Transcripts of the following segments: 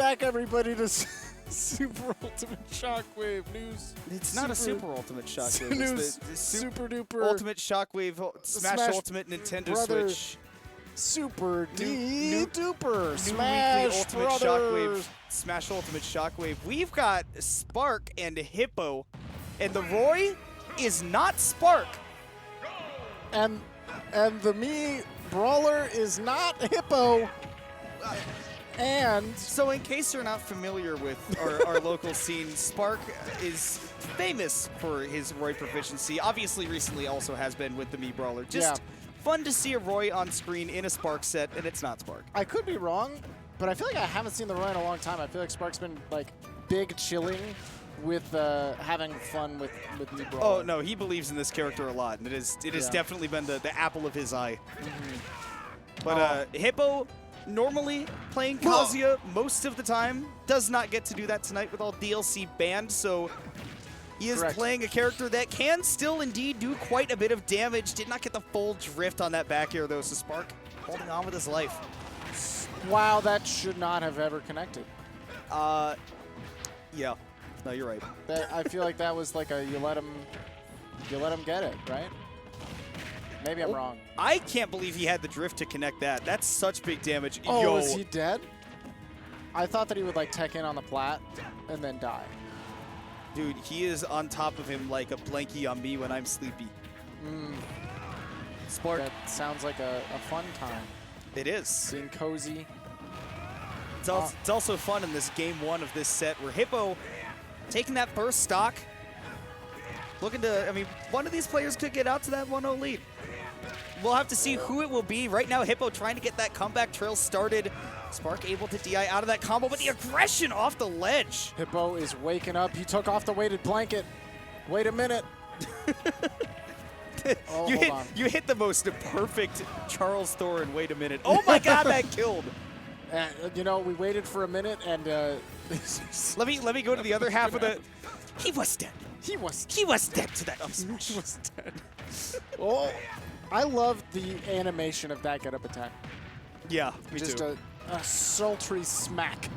back everybody to Super Ultimate Shockwave news. It's not a Super Ultimate Shockwave. News. It's the Super duper. Ultimate Shockwave Smash Ultimate Nintendo Brother. Switch. Super New duper. New Smash weekly Ultimate Brothers. Shockwave. Smash Ultimate Shockwave. We've got SparK and Hippo, and the Roy is not SparK. And the me Brawler is not Hippo. And So in case you're not familiar with our local scene, SparK is famous for his Roy proficiency. Obviously recently also has been with the me Brawler. Just fun to see a Roy on screen in a SparK set, and it's not SparK. I could be wrong, but I feel like I haven't seen the Roy in a long time. I feel like SparK's been like big chilling with having fun with me Brawler. Oh no, he believes in this character a lot, and it has definitely been the apple of his eye. But Hippo, normally playing Kazuya most of the time, does not get to do that tonight with all DLC banned, so he is playing a character that can still indeed do quite a bit of damage. Did not get the full drift on that back air though, so SparK holding on with his life. Wow, that should not have ever connected. Yeah. No, you're right. I feel like that was like a you let him get it, right? Maybe I'm wrong. I can't believe he had the drift to connect that. That's such big damage. Oh, Yo. is he dead? I thought that he would like tech in on the plat and then die. Dude, he is on top of him like a blankie on me when I'm sleepy. SparK. That sounds like a fun time. It is. Being cozy. It's also fun in this game one of this set where Hippo taking that first stock, looking to, I mean, one of these players could get out to that 1-0 lead. We'll have to see who it will be. Right now, Hippo trying to get that comeback trail started. SparK able to DI out of that combo, but the aggression off the ledge. Hippo is waking up. He took off the weighted blanket. Wait a minute. Oh, you hit the most perfect Charles Thorin. Wait a minute. Oh my God, that killed. You know, we waited for a minute, and let me go to the other half of the. He was dead. He was dead to that up smash. He was dead. Oh, I love the animation of that get-up attack. Yeah, me Just too. a sultry smack.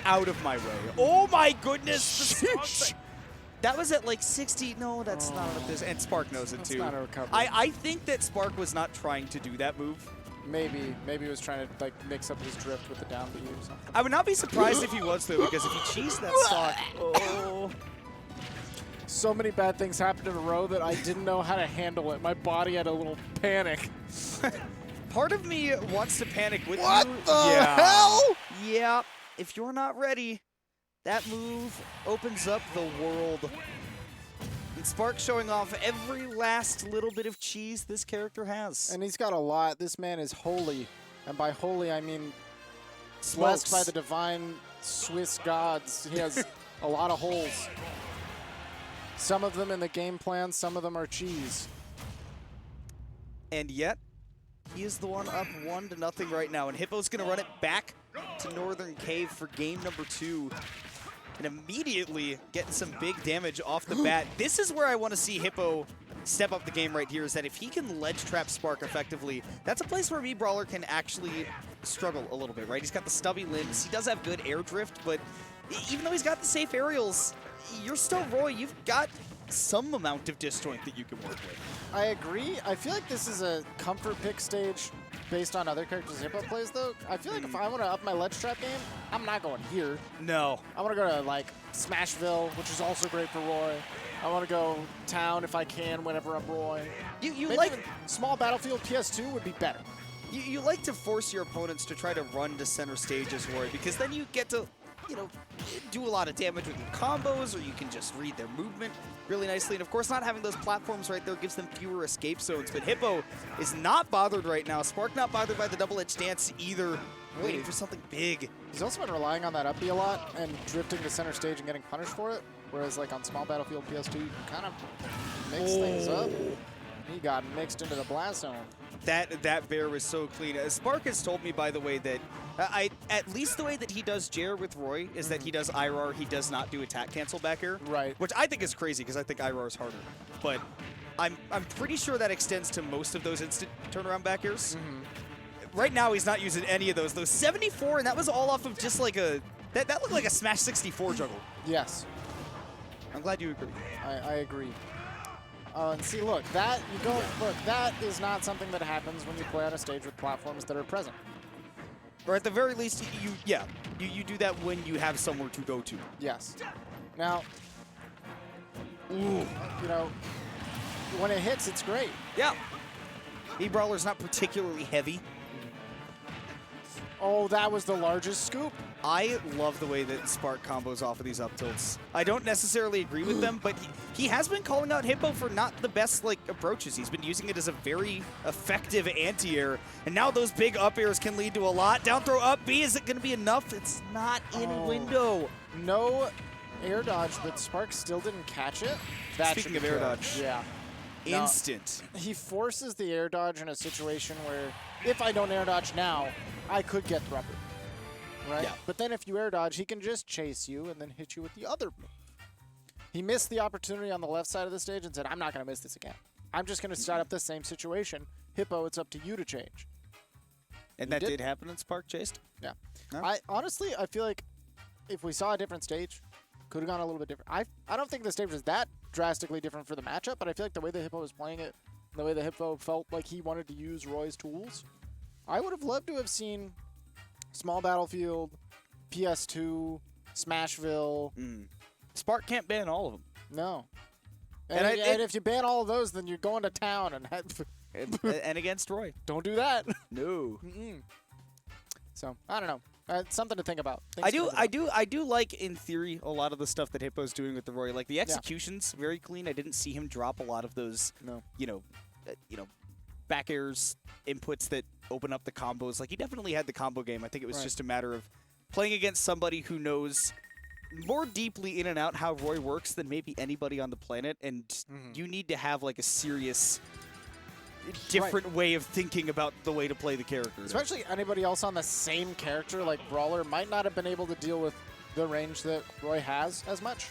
Out of my way. Oh my goodness. Sheesh. That was at like 60. No, that's not what this. And SparK knows it too. That's not a recovery. I think that SparK was not trying to do that move. Maybe he was trying to like mix up his drift with the down B or something. I would not be surprised if he was though, because if he cheesed that stock. Oh. So many bad things happened in a row that I didn't know how to handle it. My body had a little panic. Part of me wants to panic with you. What the hell? Yeah. If you're not ready, that move opens up the world. And SparK showing off every last little bit of cheese this character has. And he's got a lot. This man is holy. And by holy, I mean Smokes. blessed by the divine Swiss gods. He has a lot of holes. Some of them in the game plan, some of them are cheese. And yet, he is the one up 1-0 right now. And Hippo's going to run it back to Northern Cave for game number 2. And immediately getting some big damage off the bat. This is where I want to see Hippo step up the game right here, is that if he can ledge trap SparK effectively, that's a place where me Brawler can actually struggle a little bit, right? He's got the stubby limbs. He does have good air drift, but even though he's got the safe aerials, you're still Roy. You've got some amount of disjoint that you can work with. I agree. I feel like this is a comfort pick stage based on other characters Hippo plays, though. I feel like if I want to up my ledge trap game, I'm not going here. No. I want to go to, like, Smashville, which is also great for Roy. I want to go town if I can whenever I'm Roy. You Maybe like even small battlefield PS2 would be better. you like to force your opponents to try to run to center stage as Roy, because then you get to, you know, do a lot of damage with your combos, or you can just read their movement really nicely. And of course, not having those platforms right there gives them fewer escape zones. But Hippo is not bothered right now. SparK not bothered by the double-edged dance either. Waiting for something big. He's also been relying on that up B a lot and drifting to center stage and getting punished for it. Whereas like on small battlefield PS2, you kind of mix things up. He got mixed into the blast zone. That bear was so clean. SparK has told me, by the way, that at least the way that he does Jair with Roy is that he does IRR, he does not do attack cancel back air. Right. Which I think is crazy, because I think IRR is harder. But I'm pretty sure that extends to most of those instant turnaround back airs. right now he's not using any of those. Those 74, and that was all off of just like a, that looked like a Smash 64 juggle. Yes. I'm glad you agree. I agree. And see, look, that is not something that happens when you play on a stage with platforms that are present. Or at the very least, you do that when you have somewhere to go to. Yes. Now, you know, when it hits, it's great. Yeah. Brawler's not particularly heavy. Oh, that was the largest scoop. I love the way that SparK combos off of these up tilts. I don't necessarily agree with them, but he has been calling out Hippo for not the best like approaches. He's been using it as a very effective anti-air, and now those big up airs can lead to a lot. Down throw up B, is it going to be enough? It's not in window. No air dodge, but SparK still didn't catch it. Speaking of air dodge. Yeah. Instant. Now, he forces the air dodge in a situation where if I don't air dodge now, I could get thrupper. Right? Yeah. But then if you air dodge, he can just chase you and then hit you with the other move. He missed the opportunity on the left side of the stage and said, I'm not going to miss this again. I'm just going to set up the same situation. Hippo, it's up to you to change. And that did happen and SparK chased? Yeah. No? Honestly, I feel like if we saw a different stage, could have gone a little bit different. I don't think the stage was that drastically different for the matchup, but I feel like the way the Hippo was playing it, the way the Hippo felt like he wanted to use Roy's tools, I would have loved to have seen Small Battlefield, PS2, Smashville. SparK can't ban all of them. No. And if you ban all of those, then you're going to town and against Roy. Don't do that. No. So, I don't know. It's something to think about. I do like, in theory, a lot of the stuff that Hippo's doing with the Roy. Like, the execution's very clean. I didn't see him drop a lot of those, you know, back airs, inputs that open up the combos. Like, he definitely had the combo game. I think it was just a matter of playing against somebody who knows more deeply in and out how Roy works than maybe anybody on the planet, and you need to have, like, a serious different way of thinking about the way to play the character. Especially anybody else on the same character, like Brawler, might not have been able to deal with the range that Roy has as much,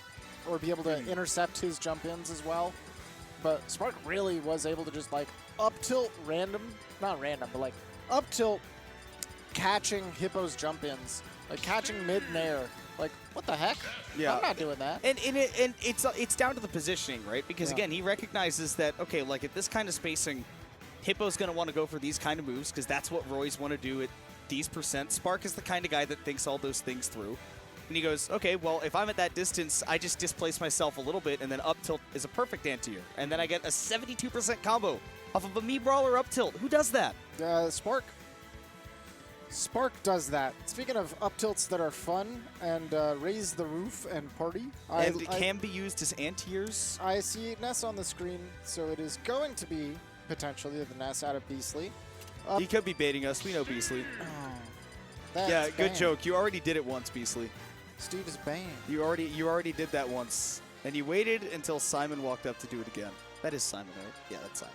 or be able to intercept his jump-ins as well. But SparK really was able to just, like, up-tilt not random, but, like, up-tilt catching Hippo's jump-ins, like, catching mid-nair. Like, what the heck? Yeah. I'm not doing that. And it's down to the positioning, right? Because, again, he recognizes that, okay, like, at this kind of spacing, Hippo's going to want to go for these kind of moves because that's what Roy's want to do at these percent. SparK is the kind of guy that thinks all those things through. And he goes, okay, well, if I'm at that distance, I just displace myself a little bit, and then up tilt is a perfect anti-air. And then I get a 72% combo off of a Brawler up tilt. Who does that? SparK does that. Speaking of up tilts that are fun and raise the roof and party. And it can be used as anti-airs. I see Ness on the screen, so it is going to be potentially the Ness out of Beastly. He could be baiting us. We know Beastly. Oh, yeah, good joke. You already did it once, Beastly. Steve is banned. You already did that once. And you waited until Simon walked up to do it again. That is Simon, right? Yeah, that's Simon.